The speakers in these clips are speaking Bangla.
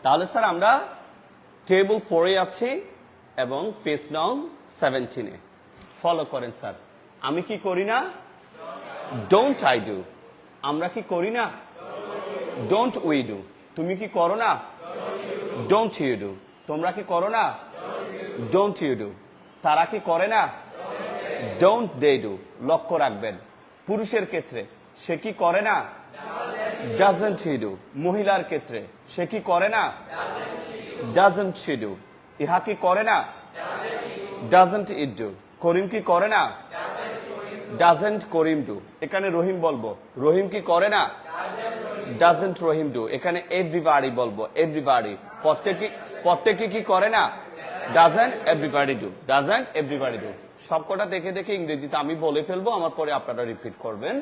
তাহলে স্যার আমরা টেবিল 4-এ আছি এবং পেজ নং 17-এ। ফলো করেন স্যার। আমি কি করি না? Don't I do. আমরা কি করি না? Don't we do. তুমি কি করো না? Don't you do. তোমরা কি করো না? Don't you do. তারা কি করে না? Don't they do. লক্ষ্য রাখবেন পুরুষের ক্ষেত্রে সে কি করে না? Doesn't he do. মহিলার ক্ষেত্রে সে কি করে না? Doesn't she do. ইহা কি করে না? Doesn't it do. করিম কি করে না? Doesn't Karim do. এখানে রহিম বলবো, রহিম কি করে না? Doesn't Rahim do. এখানে এভরিবডি বলবো, এভরিবডি। প্রত্যেকে কি করে না? Doesn't everybody do. Doesn't everybody do. সবকটা দেখে দেখে ইংরেজিতে আমি বলে ফেলবো, আমার পরে আপনারা রিপিট করবেন।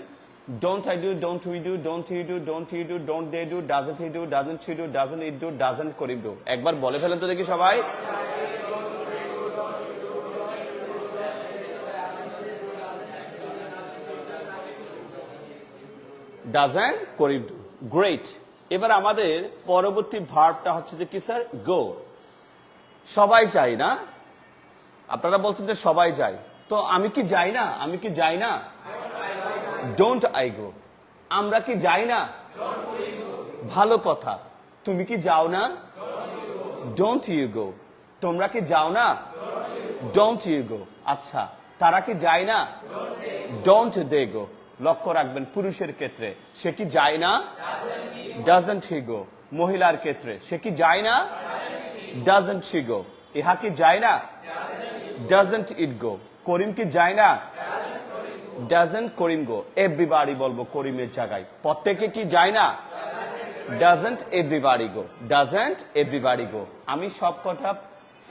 Don't I do, don't we do, don't you do, don't you do, don't they do, doesn't he do, doesn't she do, doesn't it do, doesn't Karim do. একবার বলে ফেলেন তো দেখি সবাই। Doesn't Karim do. গ্রেট। এবার আমাদের পরবর্তী ভার্বটা হচ্ছে যে কি স্যার? গো। সবাই যায় না? আপনারা বলছেন যে সবাই যায়, তো আমি কি যাই না? আমি কি যাই না? ডোন্ট আই গো। আমরা কি যাই না? ভালো কথা। তুমি কি যাও না? Don't you go. তোমরা কি যাও না? Don't you go. আচ্ছা, তারা কি যায় না? Don't they go. লক্ষ্য রাখবেন পুরুষের ক্ষেত্রে সে কি যায় না? Doesn't he go. মহিলার ক্ষেত্রে সে কি যায় না? Doesn't she go. ইহা কি যায় না? ডাজন্ট ইট গো। করিম কি যায় না? Doesn't Karim go. এভরিবডি বলবো করিমের জায়গায়। প্রত্যেকে কি যায় না? Doesn't everybody go. Doesn't everybody go. আমি সবকটা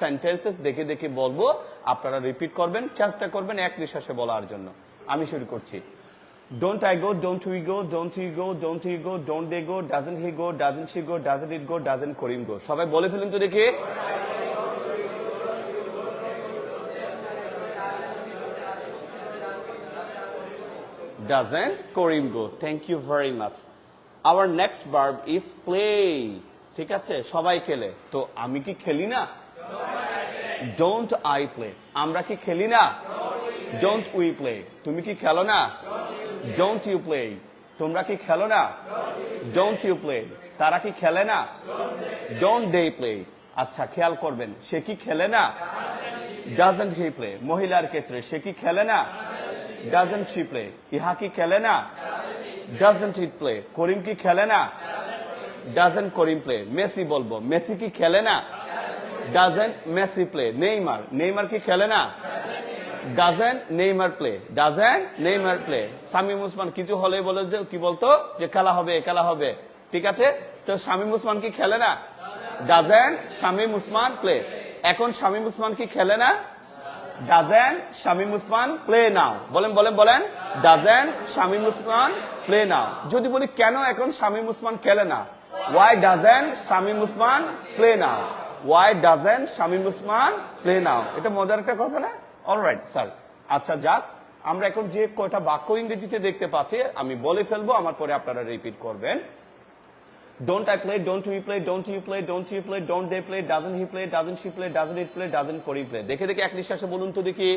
সেন্টেন্সেস দেখে দেখে বলবো, আপনারা রিপিট করবেন, চেষ্টা করবেন এক নিঃশ্বাসে বলার জন্য। আমি শুরু করছি। Don't I go, don't we go, don't you go, don't you go, don't they go, doesn't he go, doesn't she go, doesn't it go, doesn't Karim go. সবাই বলে ফেলুন তো দেখি। Doesn't Karim go. Thank you very much. Our next verb is play. ঠিক আছে, সবাই খেলে, তো আমি কি খেলি না? Don't I play. আমরা কি খেলি না? Don't we play. তুমি কি খেলো না? Don't you play. তোমরা কি খেলো না? Don't you play. তারা কি খেলে না? Don't they play. আচ্ছা, খেয়াল করবেন, সে কি খেলে না? Doesn't he play. মহিলার ক্ষেত্রে সে কি খেলে না? Doesn't she play. ইহা কি খেলে না? Doesn't it play. করিম কি খেলে না? Doesn't Karim play. মেসি বলবো, মেসি কি খেলে না? Doesn't Messi play. Neymar, Neymar কি খেলে না? Doesn't Neymar play. Doesn't Neymar play. Shamim Osman কিছু হলে বলে যে কি বলতো যে খেলা হবে, খেলা হবে। ঠিক আছে, তো শামীম ওসমান কি খেলে না? Doesn't Shamim Osman play. এখন শামীম ওসমান কি খেলে না? Doesn't Shamim Osman play now. বলেন বলেন বলেন। Doesn't Shamim Osman play now. যদি বলি কেন এখন শামীম ওসমান খেলে না? Why doesn't Shamim Osman play now? Why doesn't Shamim Osman play now? এটা মজার একটা কথা না? Alright sir. আচ্ছা যাক, আমরা এখন যে কয়টা বাক্য ইংরেজিতে দেখতে পাচ্ছি আমি বলে ফেলবো, আমার পরে আপনারা রিপিট করবেন। Don't I play, don't we play, don't you play, don't you play, don't they play, doesn't he play, doesn't she play, doesn't it play, doesn't Karim play. দেখে দেখে এক নিঃশ্বাসে বলুন তো দেখি।